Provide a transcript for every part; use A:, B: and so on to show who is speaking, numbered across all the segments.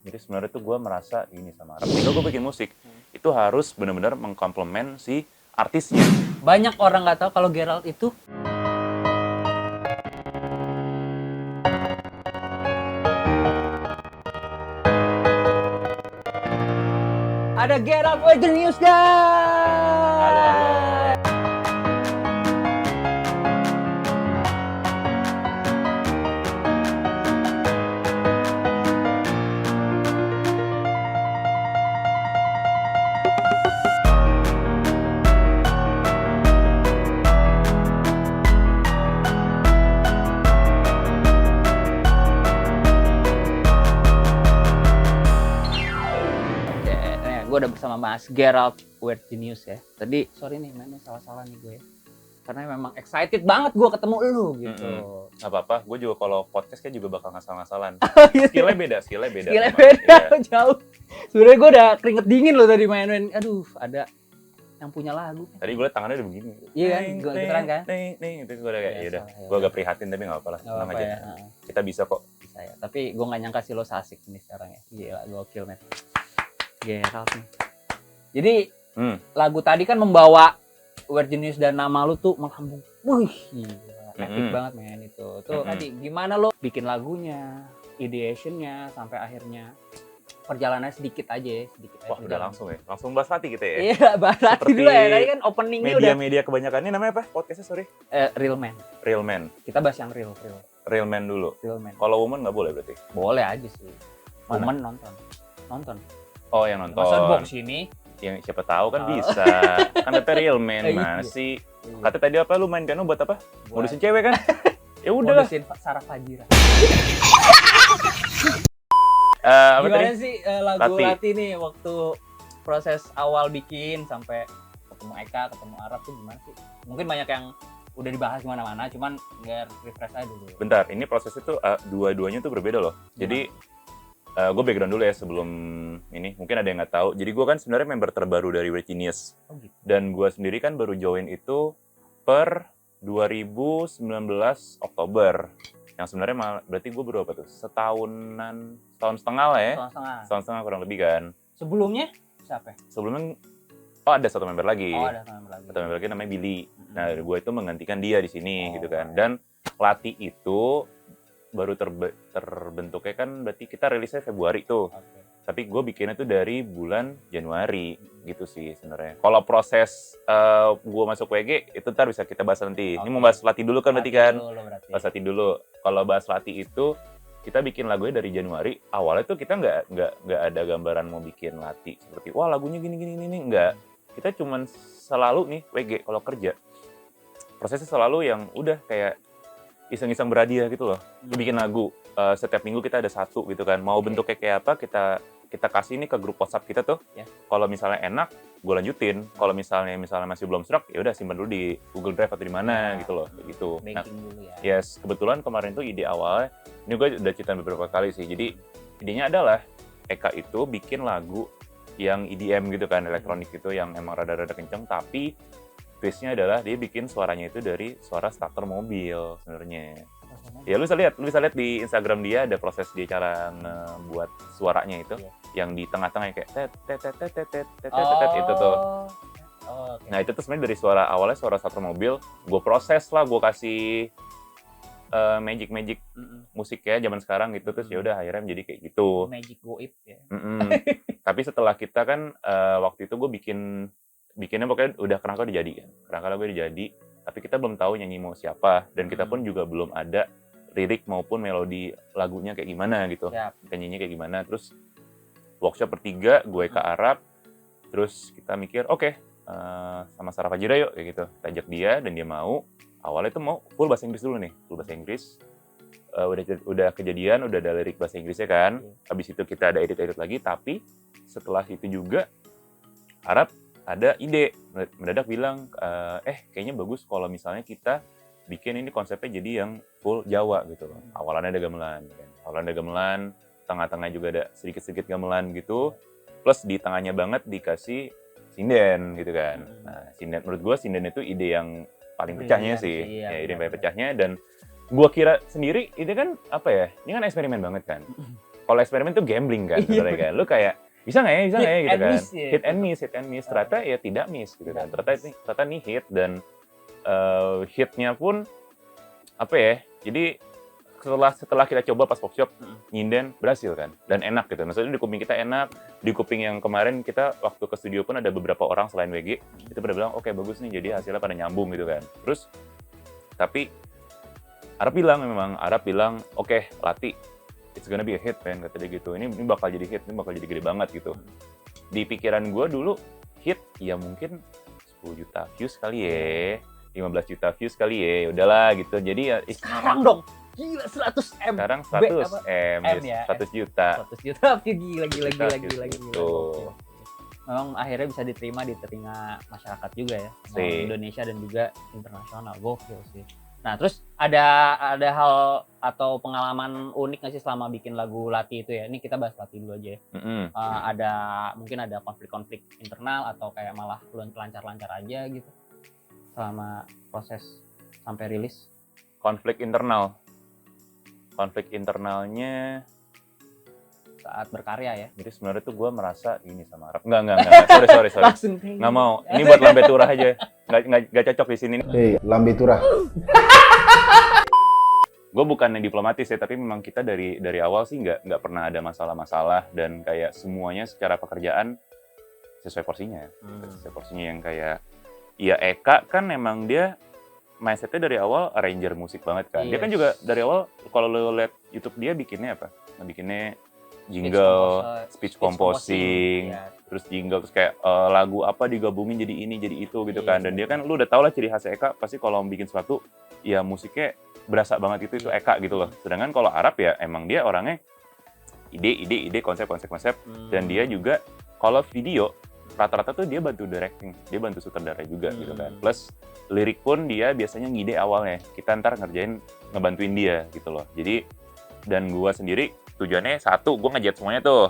A: Jadi sebenarnya tuh gue merasa ini sama Arab. Ketika gue bikin musik, itu harus benar-benar mengkomplement si artisnya.
B: Banyak orang nggak tahu kalau Gerald itu ada Gerald with the news guys.
A: Halo, halo.
B: Oke, gue udah bersama Mas Gerald with the news ya. Tadi sorry nih mainnya salah-salah nih gue. Karena memang excited banget gue ketemu lu gitu.
A: Gak apa-apa, gue juga kalau podcast kan juga bakal ngasal-ngasalan.
B: Skillnya
A: Skillnya beda.
B: Skillnya
A: memang.
B: beda
A: Iya.
B: jauh. Sebenarnya gue udah keringet dingin loh tadi main-main. Aduh, ada yang punya lagu.
A: Tadi gue liat tangannya udah begini.
B: Iya kan, gue gitaran kan.
A: Nih, itu gue udah kayak,
B: Iya,
A: yaudah.
B: salah,
A: Gue agak prihatin tapi gak apa-apa lah,
B: Nggak
A: tenang
B: apa-apa
A: aja.
B: ya.
A: Kita bisa kok.
B: Bisa ya. Tapi gue nggak nyangka sih lo so asik nih sekarang ya. Gila, gokil men. Gerald nih. Jadi lagu tadi kan membawa Virgin News dan nama lu tuh melambung. Wih, gila. Epic banget men itu. Tuh tadi gimana lo bikin lagunya, ideationnya sampai akhirnya perjalanannya sedikit aja.
A: Wah, udah langsung ya? Langsung bahas hati kita ya?
B: Iya, bahas hati
A: Seperti
B: dulu ya. Tadi kan openingnya udah.
A: Media-media kebanyakan ini namanya apa? Podcastnya, sorry?
B: Real Man.
A: Real Man.
B: Kita bahas yang real.
A: Real Man dulu.
B: Real Man.
A: Kalau woman nggak boleh berarti?
B: Boleh aja sih.
A: Mana?
B: Woman nonton.
A: Oh, yang nonton.
B: Masa box ini?
A: Yang siapa tahu kan bisa. Kan kata Real Man,
B: Iya.
A: mana sih? Kata tadi apa? Lu main piano buat apa?
B: Buat
A: Modusin cewek kan? Ya udah lah.
B: modusin Sarah Fajira.
A: Apa
B: Gimana
A: tadi?
B: sih lagu
A: Lati.
B: Lati nih waktu proses awal bikin sampai ketemu Eka, ketemu Arab tuh gimana sih? Mungkin banyak yang udah dibahas kemana-mana, cuman biar refresh aja dulu.
A: Bentar, ini prosesnya tuh dua-duanya tuh berbeda loh. Jadi gue background dulu ya sebelum ini. Mungkin ada yang nggak tahu. Jadi gue kan sebenarnya member terbaru dari Genius.
B: Oh gitu.
A: Dan gue sendiri kan baru join itu per 2019 Oktober. Yang sebenarnya berarti gue berapa tuh? Setahun setengah lah ya.
B: Setengah.
A: Setahun setengah kurang lebih kan.
B: Sebelumnya siapa?
A: Sebelumnya, oh ada satu member lagi.
B: Oh, ada member lagi.
A: Satu member lagi namanya Billy. Nah, gue itu menggantikan dia di sini
B: Oh.
A: gitu kan. Dan Lati itu baru terbentuknya kan berarti kita rilisnya Februari tuh.
B: Oke.
A: Tapi gue bikinnya tuh dari bulan Januari gitu sih sebenarnya. Kalau proses gue masuk WG itu ntar bisa kita bahas nanti. Ini mau bahas Lati dulu kan berarti kan? Bahas Lati dulu. Kalau bahas Lati itu kita bikin lagunya dari Januari. Awalnya tuh kita nggak ada gambaran mau bikin Lati seperti wah lagunya gini nggak. Kita cuman selalu nih WG kalau kerja prosesnya selalu yang udah kayak iseng-iseng berhadiah gitu loh. Bikin lagu setiap minggu kita ada satu gitu kan. Mau bentuknya kayak apa kita kasih ini ke grup WhatsApp kita tuh.
B: Ya.
A: Kalau misalnya enak, gue lanjutin. Kalau misalnya masih belum serak, ya udah simpan dulu di Google Drive atau di mana gitu loh, gitu. Nah,
B: Banking dulu ya.
A: yes, kebetulan kemarin tuh ide awalnya, ini gue udah cerita beberapa kali sih. Jadi idenya adalah Eka itu bikin lagu yang EDM gitu kan, elektronik gitu yang emang rada-rada kenceng, tapi twistnya adalah dia bikin suaranya itu dari suara starter mobil sebenarnya. Ya lu bisa lihat di Instagram dia ada proses dia cara ngebuat suaranya itu, yang di tengah-tengah kayak tet itu tuh.
B: Oh, oke.
A: Nah itu tuh sebenarnya dari awalnya suara starter mobil, gue proses lah, gue kasih magic musiknya zaman sekarang gitu, terus ya udah akhirnya menjadi kayak gitu.
B: Magic goib ya.
A: Tapi setelah kita kan waktu itu gue bikinnya pokoknya udah kerangka udah jadi kan, kerangka lagu udah jadi, tapi kita belum tahu nyanyi mau siapa, dan kita pun juga belum ada lirik maupun melodi lagunya kayak gimana gitu, nyanyinya kayak gimana. Terus workshop bertiga, gue ke Arab, terus kita mikir oke, sama Sarah Fajira yuk kayak gitu, kita ajak dia dan dia mau. Awalnya tuh mau full bahasa Inggris dulu nih, full bahasa Inggris. Udah kejadian, udah ada lirik bahasa Inggrisnya kan. Habis itu kita ada edit lagi, tapi setelah itu juga Arab ada ide, mendadak bilang, kayaknya bagus kalau misalnya kita bikin ini konsepnya jadi yang full Jawa gitu loh. Awalannya ada gamelan, tengah-tengah juga ada sedikit-sedikit gamelan gitu, plus di tengahnya banget dikasih sinden gitu kan. Nah, sinden, menurut gue sinden itu ide yang paling pecahnya sih. Ya, ide yang paling pecahnya, dan gue kira sendiri, ini kan apa ya, ini kan eksperimen banget kan. kalau eksperimen tuh gambling kan
B: Iya,
A: sebenarnya kan. Lu kayak bisa nggak ya gitu
B: and
A: kan.
B: miss ya.
A: Hit and miss. Ternyata ya tidak miss gitu kan. Ternyata nih hit dan hitnya pun apa ya? Jadi setelah kita coba pas workshop nyinden berhasil kan dan enak gitu. Maksudnya di kuping kita enak, di kuping yang kemarin kita waktu ke studio pun ada beberapa orang selain WG itu pada bilang oke bagus nih jadi hasilnya pada nyambung gitu kan. Terus tapi Arab bilang oke latih it's gonna be a hit man kata dia gitu. Ini bakal jadi hit, ini bakal jadi gede banget gitu. Di pikiran gue dulu hit ya mungkin 10 juta views kali ya, 15 juta views kali ya, udahlah gitu. Jadi ya
B: Sekarang dong. Gila 100 M.
A: sekarang 100 M,
B: ya.
A: 100 juta.
B: 100 juta view gila.
A: Tuh.
B: Memang akhirnya bisa diterima di telinga masyarakat juga ya. Mau Indonesia dan juga internasional. Gokil sih. Nah, terus ada hal atau pengalaman unik nggak sih selama bikin lagu Lati itu ya? Ini kita bahas Lati dulu aja ya. Mungkin ada konflik-konflik internal atau kayak malah lancar-lancar aja gitu selama proses sampai rilis.
A: Konflik internalnya
B: saat berkarya ya.
A: Jadi sebenarnya tuh gue merasa ini sama Arab. Enggak. Sorry.
B: Langsung
A: Nggak mau. Ini buat Lambe Turah aja. Nggak cocok di sini.
C: Lambe Turah.
A: Gue bukannya diplomatis ya, tapi memang kita dari awal sih nggak pernah ada masalah-masalah dan kayak semuanya secara pekerjaan sesuai porsinya. Sesuai porsinya yang kayak ya Eka kan memang dia mindsetnya dari awal arranger musik banget kan. Dia kan juga dari awal kalau lo lihat YouTube dia bikinnya apa? Bikinnya jingle, speech composing, terus jingle terus kayak lagu apa digabungin jadi ini jadi itu gitu kan. Dan dia kan lu udah tau lah ciri khas Eka pasti kalau bikin sesuatu ya musiknya berasa banget itu Eka gitu loh. Sedangkan kalau Arab ya emang dia orangnya ide konsep dan dia juga kalau video rata-rata tuh dia bantu directing, dia bantu sutradara juga gitu kan. Plus lirik pun dia biasanya ngide awalnya, kita ntar ngebantuin dia gitu loh. Jadi dan gua sendiri tujuannya satu, gua ngejet semuanya tuh.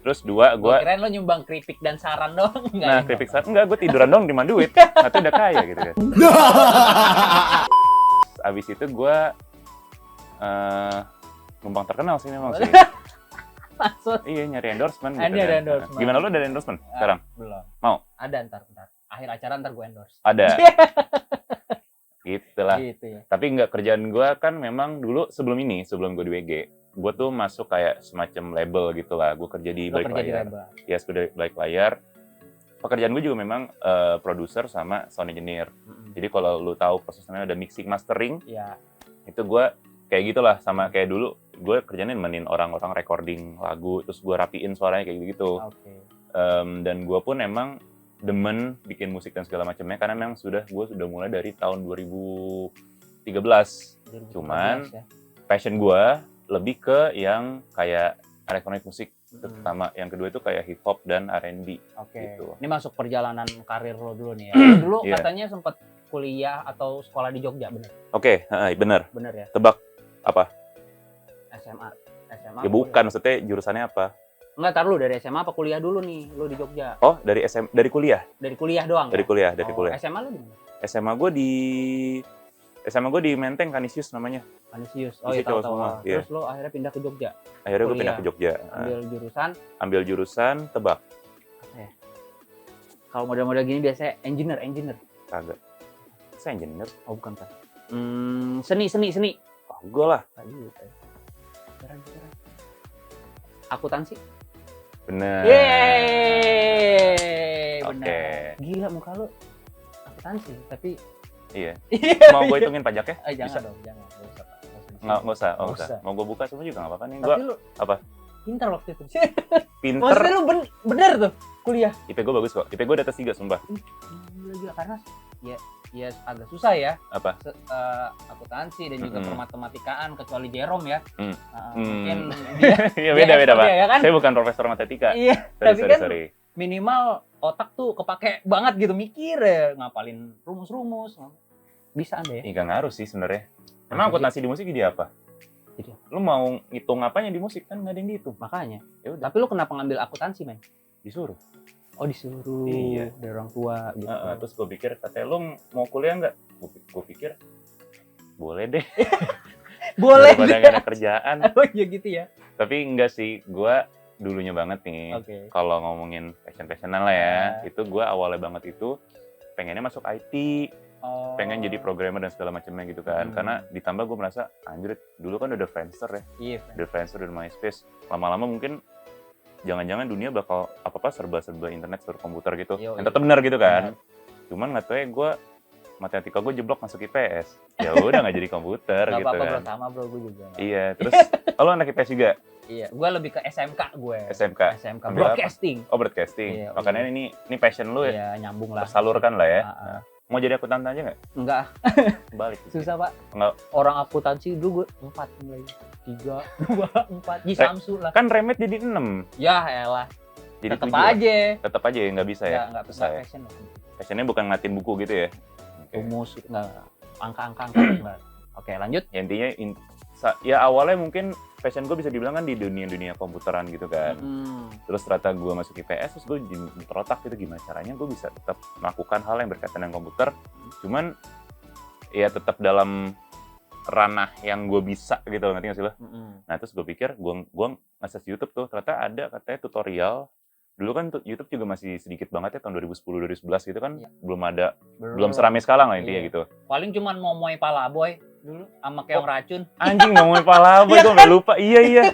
A: Terus dua, gua
B: kirain lo nyumbang keripik dan saran doang.
A: Nah keripik saran enggak, gua tiduran doang di Manduit, nanti udah kaya gitu kan. Abis itu gua numpang terkenal sih memang sih.
B: Maksud?
A: Iya nyari endorsement gitu
B: Ada
A: kan.
B: endorsement.
A: Gimana lo ada endorsement sekarang?
B: Belum.
A: Mau?
B: Ada ntar. Akhir acara ntar gue endorse.
A: Ada. Gitulah.
B: Gitu ya.
A: Tapi nggak, kerjaan gue kan memang dulu sebelum gue di WG, gue tuh masuk kayak semacam label gitu lah. Gue kerja di balik layar. Ya sebagai balik layar. Pekerjaan gue juga memang produser sama sound engineer. Jadi kalau lu tahu prosesnya ada mixing mastering, itu gue kayak gitulah sama kayak dulu. Gue kerjanya nemenin orang-orang recording lagu, terus gue rapiin suaranya kayak gitu. Dan gue pun emang demen bikin musik dan segala macamnya karena memang gue sudah mulai dari tahun 2013. Cuman passion gue lebih ke yang kayak elektronik musik pertama, yang kedua itu kayak hip hop dan R&B. Gitu.
B: Ini masuk perjalanan karir lo dulu nih ya. Dulu katanya sempat kuliah atau sekolah di Jogja, bener?
A: Bener.
B: Bener ya.
A: Tebak apa?
B: SMA.
A: Ya bukan, maksudnya jurusannya apa?
B: Enggak, tar lu dari SMA apa kuliah dulu nih, lu di Jogja?
A: Oh, dari kuliah?
B: Dari kuliah doang?
A: Dari kuliah.
B: SMA lu di mana?
A: SMA gue di Menteng, Kanisius namanya.
B: Kanisius, oh iya tahu. Terus lo akhirnya pindah ke Jogja?
A: Akhirnya gue pindah ke Jogja. Ambil jurusan tebak.
B: Apa ya? Kalau model-model gini biasanya engineer.
A: Kagak. Saya engineer?
B: Oh bukan kan? Seni.
A: Oh, gue lah.
B: Akuntansi.
A: Bener.
B: Yeay, bener. Gila muka lu akuntansi, tapi
A: iya. Mau gue hitungin pajaknya?
B: Jangan dong.
A: Nggak usah. Mau gue buka semua juga nggak apa-apa nih.
B: Tapi lu
A: apa?
B: Pintar waktu itu.
A: Pinter.
B: Maksudnya lu bener tuh kuliah.
A: IP gue bagus kok. IP gue di atas 3 sumpah.
B: Gila karena ya agak susah ya.
A: Apa?
B: Akuntansi dan juga permatematikaan kecuali Jerome ya. Mungkin
A: dia beda Pak.
B: Ya kan?
A: Saya bukan profesor matematika.
B: Iya. Sorry. Minimal otak tuh kepake banget gitu mikir ya, ngapalin rumus-rumus. Bisa Anda ya?
A: Nggak ngaruh sih sebenarnya. Emang akuntansi di musik jadi apa? Lu mau ngitung apanya di musik kan nggak ada yang dihitung.
B: Makanya. Ya udah. Tapi lu kenapa ngambil akuntansi, men?
A: Disuruh.
B: Oh disuruh.
A: Iya.
B: Dari orang tua gitu.
A: Terus gue pikir, katanya lu mau kuliah nggak? Gue pikir boleh deh.
B: Boleh.
A: Daripada nggak ada kerjaan.
B: Oh iya gitu ya.
A: Tapi enggak sih, gue dulunya banget nih.
B: Oke.
A: Kalau ngomongin passionan lah ya,
B: Ah.
A: itu gue awalnya banget itu pengennya masuk IT,
B: Oh.
A: pengen jadi programmer dan segala macamnya gitu kan. Karena ditambah gue merasa, anjir, dulu kan udah Friendster ya,
B: Iya.
A: udah Friendster dan MySpace. Lama-lama mungkin jangan-jangan dunia bakal apa-apa serba-serba internet, serba komputer gitu.
B: Yoi.
A: Yang tetap benar gitu kan. Cuman nggak tahu ya gue matematika gue jeblok masuk IPS. Ya udah nggak jadi komputer
B: Gak
A: gitu
B: apa-apa
A: kan.
B: bro, sama bro gue juga.
A: Iya, terus lo anak IPS juga?
B: Iya, gue lebih ke SMK gue.
A: SMK?
B: SMK
A: Ambil apa?
B: broadcasting.
A: Oh, broadcasting.
B: Iya,
A: Makanya ini passion lu ya,
B: Iya, nyambung lah.
A: tersalurkan lah ya.
B: Ah.
A: Mau jadi akuntan aja nggak?
B: Enggak,
A: Balik.
B: susah pak.
A: Enggak.
B: Orang akuntansi dulu gue 4 mulai. 3, 2, 4. Ji Samsu lah.
A: Kan remet jadi 6.
B: Ya elah.
A: Jadi
B: Tetep
A: 7.
B: aja.
A: Tetap aja ya, nggak bisa ya?
B: Enggak
A: Susah ya?
B: passion lah.
A: Passionnya bukan ngatin buku gitu ya? Oke.
B: Rumus, enggak. Angka-angka enggak. Oke, lanjut.
A: Ya, intinya, ya awalnya mungkin passion gue bisa dibilang kan di dunia komputeran gitu kan. Terus ternyata gue masuk IPS, terus gue terotak gitu gimana caranya gue bisa tetap melakukan hal yang berkaitan dengan komputer. Cuman ya tetap dalam ranah yang gue bisa gitu, ngerti nggak sih lo? Nah terus gue pikir, gue nge-search YouTube tuh, ternyata ada katanya tutorial. Dulu kan YouTube juga masih sedikit banget ya, tahun 2010-2011 gitu kan.
B: Iya.
A: Belum seramai sekarang lah intinya
B: Iya.
A: gitu.
B: Paling cuman momoy palaboy dulu sama keong racun.
A: Anjing ngomongin palaboy, gue nggak lupa. Iya.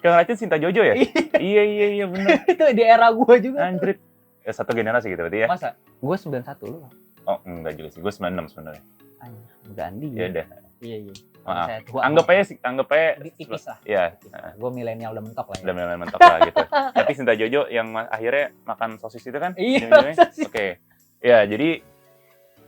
A: Keong racun Sinta Jojo ya? Iya bener.
B: Itu di era gue juga.
A: Anjrit. Ya, satu generasi gitu berarti ya?
B: Masa? Gue 91 lu.
A: Oh enggak juga sih, gue 96 sebenarnya.
B: Anjir, ganti.
A: Ya udah.
B: Iya.
A: Maaf.
B: Saya tua.
A: Anggap aja
B: tipis lah.
A: ya,
B: Gue milenial udah mentok lah ya.
A: udah mulai mentok lah gitu. Tapi Sinta Jojo yang akhirnya makan sosis itu kan?
B: Iya,
A: ujung-ujungnya?
B: sosis.
A: Oke. Ya, jadi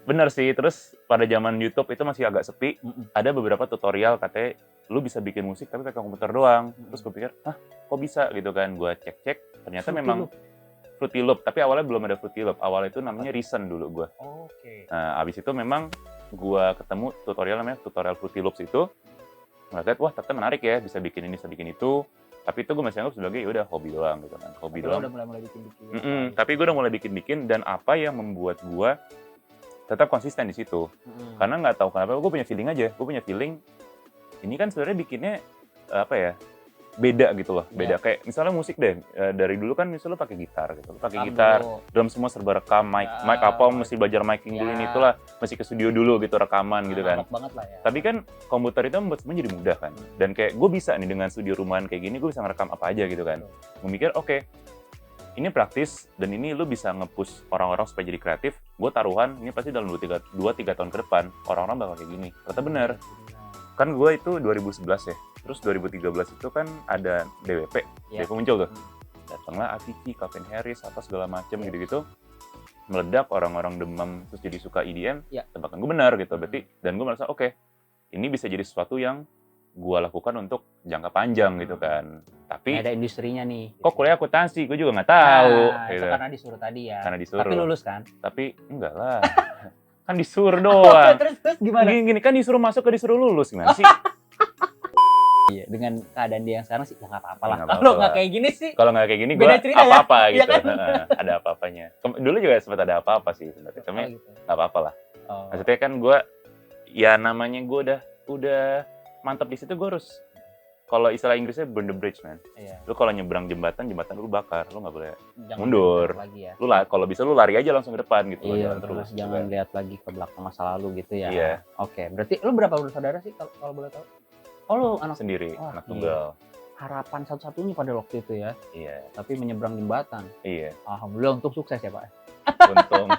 A: bener sih. Terus pada zaman YouTube itu masih agak sepi. Ada beberapa tutorial katanya lu bisa bikin musik tapi pakai komputer doang. Terus gue pikir, hah kok bisa gitu kan? Gue cek-cek, ternyata memang Fruity Loop. Tapi awalnya belum ada Fruity Loop. Awalnya itu namanya Reason dulu gue.
B: Oke.
A: Nah, abis itu memang gue ketemu tutorial namanya tutorial Fruity Loops itu. Ngeliat, wah ternyata menarik ya, bisa bikin ini, bisa bikin itu. Tapi itu gue masih anggap sebagai ya udah hobi doang gitu kan. Hobi doang.
B: Udah mulai bikin-bikin.
A: Tapi gue udah mulai bikin-bikin, dan apa yang membuat gue tetap konsisten di situ. Karena nggak tahu kenapa, gue punya feeling aja. Gue punya feeling ini kan sebenarnya bikinnya apa ya? Beda gitu loh, beda. Kayak misalnya musik deh, dari dulu kan misalnya lu pakai gitar gitu, pakai gitar, drum semua serba rekam, mic apa, mesti belajar miking dulu ini itulah, mesti ke studio dulu gitu rekaman gitu kan.
B: Banget lah ya.
A: Tapi kan komputer itu membuat semuanya jadi mudah kan, dan kayak gue bisa nih dengan studio rumahan kayak gini, gue bisa ngerekam apa aja gitu kan. Gue mikir oke, ini praktis dan ini lu bisa nge-push orang-orang supaya jadi kreatif. Gue taruhan ini pasti dalam 2-3 tahun ke depan orang-orang bakal kayak gini. Ternyata bener. Kan gue itu 2011 ya. Terus 2013 itu kan ada DWP. DWP muncul tuh. Datanglah Avicii, Calvin Harris, apa segala macem gitu-gitu. Meledak, orang-orang demam, terus jadi suka EDM. Tebakan gue benar gitu. Berarti, dan gue merasa oke, ini bisa jadi sesuatu yang gue lakukan untuk jangka panjang gitu kan. Tapi
B: ada industrinya nih.
A: Kok kuliah akuntansi? Gue juga nggak tahu.
B: Itu karena disuruh tadi ya.
A: Karena disuruh.
B: Tapi lulus kan?
A: Tapi enggak lah. Kan disuruh doang.
B: Terus gimana?
A: Gini kan disuruh masuk ke disuruh lulus gimana sih?
B: Iya, dengan keadaan dia yang sekarang sih ya nggak apa-apa lah.
A: Nggak apa-apa
B: Kalau
A: lah.
B: nggak kayak gini sih.
A: Kalau nggak kayak gini gue
B: Beda cerita ya?
A: apa-apa
B: Iya
A: gitu.
B: kan?
A: Ada apa-apanya. Dulu juga sempat ada apa-apa sih sebenarnya. Tapi
B: gitu.
A: nggak apa-apa lah.
B: Oh.
A: Maksudnya kan gue, ya namanya gue udah mantap di situ, gue harus, kalau istilah Inggrisnya burn the bridge man.
B: Iya.
A: Lu kalau nyebrang jembatan lu bakar, lu nggak boleh
B: Jangan
A: mundur.
B: lagi ya.
A: Lu kalau bisa lu lari aja langsung ke depan gitu.
B: Iya,
A: jalan
B: terus
A: gitu
B: jangan
A: kan.
B: lihat lagi ke belakang masa lalu gitu ya.
A: Iya.
B: Oke, berarti lu berapa bersaudara sih kalau boleh tahu? Oh, lu anak
A: Sendiri,
B: Wah,
A: anak tunggal.
B: harapan satu-satunya pada waktu itu ya.
A: Iya.
B: Tapi menyeberang jembatan.
A: Iya.
B: Alhamdulillah untuk sukses ya, Pak.
A: Untung.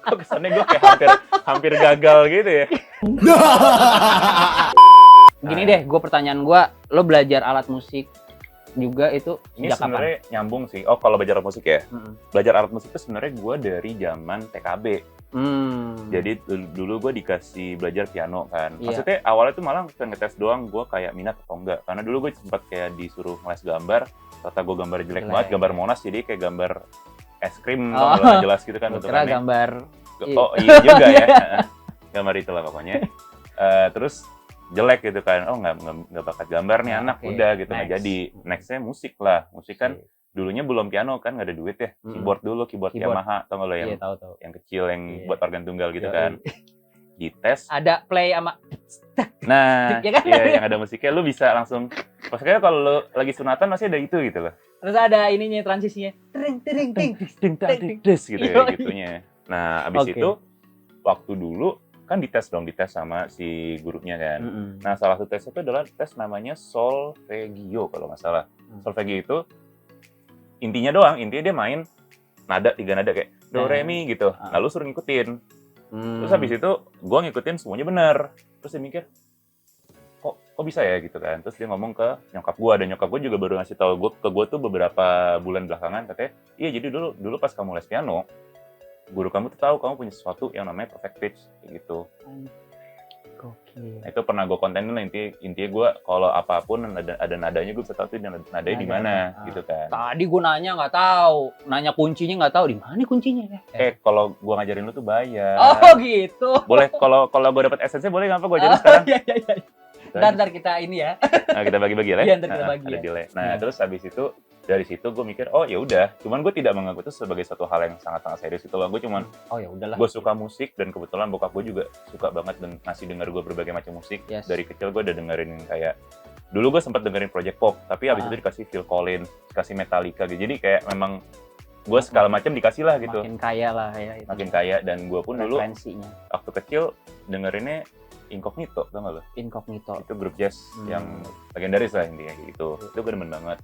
A: Kok kesannya gue kayak hampir gagal gitu ya.
B: Gini deh, pertanyaan gue, lo belajar alat musik juga itu
A: Ini
B: sejak kapan?
A: sebenarnya nyambung sih. Oh, kalau belajar alat musik ya? Belajar alat musik itu sebenarnya gue dari zaman TKB. Jadi dulu gue dikasih belajar piano kan.
B: Iya.
A: Maksudnya awalnya tuh malah ngetes doang gue kayak minat atau enggak. Karena dulu gue sempat kayak disuruh ngeles gambar. Ternyata gue gambar jelek banget, gambar Monas, jadi kayak gambar es krim, nggak jelas gitu kan.
B: Kira gambar.
A: Oh iya juga ya. Gambar itulah pokoknya. Terus jelek gitu kan. Oh nggak bakat gambar nih anak. Udah gitu nggak jadi. Nextnya musik lah. Musik kan dulunya belum piano kan, nggak ada duit ya. Keyboard dulu, keyboard Yamaha, tau nggak lo yang
B: tahu.
A: yang kecil yang buat organ tunggal gitu kan. dites.
B: Ada play sama
A: Nah,
B: ya kan?
A: yang ada musiknya lu bisa langsung. Maksudnya kalau lu lagi sunatan masih ada itu gitu loh.
B: Terus ada ininya transisinya. Tring tring ting.
A: Des gitu ya
B: Yoi.
A: gitunya. Nah, abis
B: Oke.
A: itu waktu dulu kan dites sama si gurunya kan. Nah, salah satu tes itu adalah tes namanya solfeggio kalau nggak salah. Solfeggio itu intinya dia main nada 3 nada kayak do re mi gitu. Nah, lu suruh ngikutin. Terus habis itu gua ngikutin semuanya benar. Terus dia mikir kok bisa ya gitu kan. Terus dia ngomong ke nyokap gua, dan nyokap gua juga baru ngasih tahu gua tuh beberapa bulan belakangan, katanya, "Iya, jadi dulu pas kamu les piano, guru kamu tuh tahu kamu punya sesuatu yang namanya perfect pitch," kayak gitu.
B: Gokil.
A: Nah, itu pernah gue kontenin lah, intinya gue kalau apapun ada nadanya, gue bisa tahu tuh nadanya di mana gitu kan.
B: Tadi gue nanya kuncinya nggak tahu, di mana kuncinya ya?
A: Kalau gue ngajarin lu tuh bayar.
B: Oh gitu.
A: Boleh, kalau gue dapat esensi boleh nggak apa gue ajarin sekarang?
B: Iya. Ntar kita ini ya.
A: Nah, kita bagi-bagi lah.
B: Iya, ntar kita bagi
A: ada
B: ya.
A: delay. Nah, terus habis itu dari situ gue mikir, oh ya udah, cuman gue tidak menganggap itu sebagai suatu hal yang sangat-sangat serius itu loh. Gue cuman
B: oh ya udahlah.
A: Gue suka musik, dan kebetulan bokap gue juga suka banget dan ngasih denger gue berbagai macam musik.
B: Yes.
A: Dari kecil gue udah dengerin kayak, dulu gue sempat dengerin Project Pop, tapi abis itu dikasih Phil Collins, dikasih Metallica gitu. Jadi kayak memang gue segala macam dikasih lah gitu.
B: Makin kaya lah ya. Itu.
A: Makin kaya, dan gue pun dulu
B: referensinya.
A: Waktu kecil dengerinnya Incognito, tau gak lo?
B: Incognito.
A: Itu grup jazz yang legendaris lah intinya gitu. Itu gue demen banget.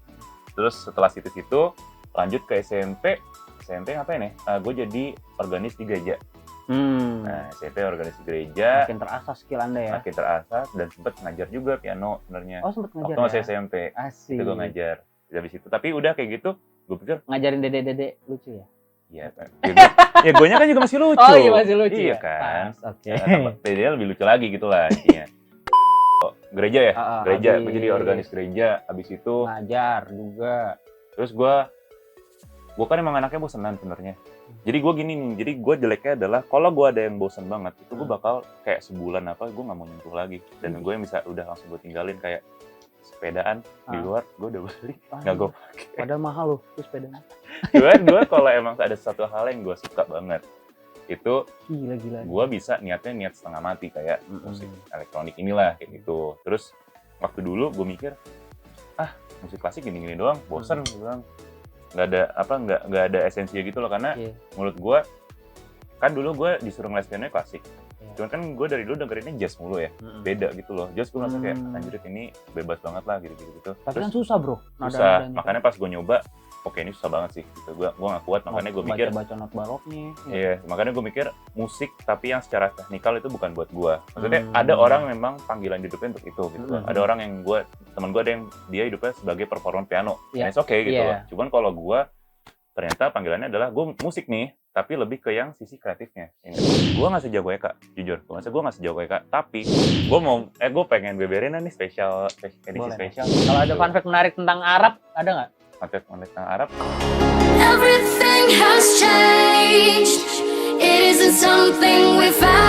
A: Terus setelah situ lanjut ke SMP ngapain ya? Gue jadi organis di gereja. Nah, SMP organis di gereja.
B: Makin terasa skill Anda ya.
A: Makin terasa, dan sempet ngajar juga piano sebenarnya.
B: Oh, sempet ngajar.
A: Waktu masih
B: ya?
A: SMP.
B: Asik.
A: Itu gue ngajar. Habis itu, tapi udah kayak gitu, gue pikir
B: ngajarin dede lucu ya.
A: Iya, ya gue kan juga masih lucu.
B: Oh iya, masih lucu.
A: Iya
B: ya?
A: kan.
B: Oke.
A: Dia lebih lucu lagi gitu lah intinya. Gereja ya, gereja. Gue jadi organis gereja. Abis itu
B: ngajar juga.
A: Terus gue kan emang anaknya bosenan sebenarnya. Jadi gue gini nih, jadi gue jeleknya adalah kalau gue ada yang bosen banget, itu gue bakal kayak sebulan gue nggak mau nyentuh lagi. Dan gue yang bisa udah langsung gue tinggalin, kayak sepedaan di luar gue udah beli, nggak gue pakai.
B: Padahal mahal loh tuh sepedanya.
A: gue kalau emang ada satu hal yang gue suka banget, itu
B: gila.
A: Gue bisa niat setengah mati kayak musik elektronik inilah kayak gitu. Terus waktu dulu gue mikir, musik klasik gini-gini doang, bosen doang. Nggak ada esensinya gitu loh, karena menurut gue kan dulu gue disuruh ngeles piano klasik. Cuman kan gue dari dulu dengerinnya jazz mulu ya, beda gitu loh. Jazz gue merasa kayak anjir ini bebas banget lah gitu.
B: Tapi kan susah bro.
A: Susah, makanya pas gue nyoba, oke ini susah banget sih. Gitu. Gue nggak kuat, makanya gue mikir.
B: Baca not baroknya.
A: Iya, makanya gue mikir musik tapi yang secara teknikal itu bukan buat gue. Maksudnya ada orang memang panggilan hidupnya untuk itu gitu. Ada orang yang teman gue ada yang dia hidupnya sebagai performer piano. It's okay gitu loh. Cuman kalau gue ternyata panggilannya adalah gue musik nih, tapi lebih ke yang sisi kreatifnya. Gue nggak sejago Eka, jujur. Gue nggak sejago Eka, tapi gue pengen beberin nih spesial edisi spesial.
B: Kalau ada fun fact menarik tentang Arab, ada nggak?
A: Fun fact menarik tentang Arab.
C: Everything has changed. It isn't something we found.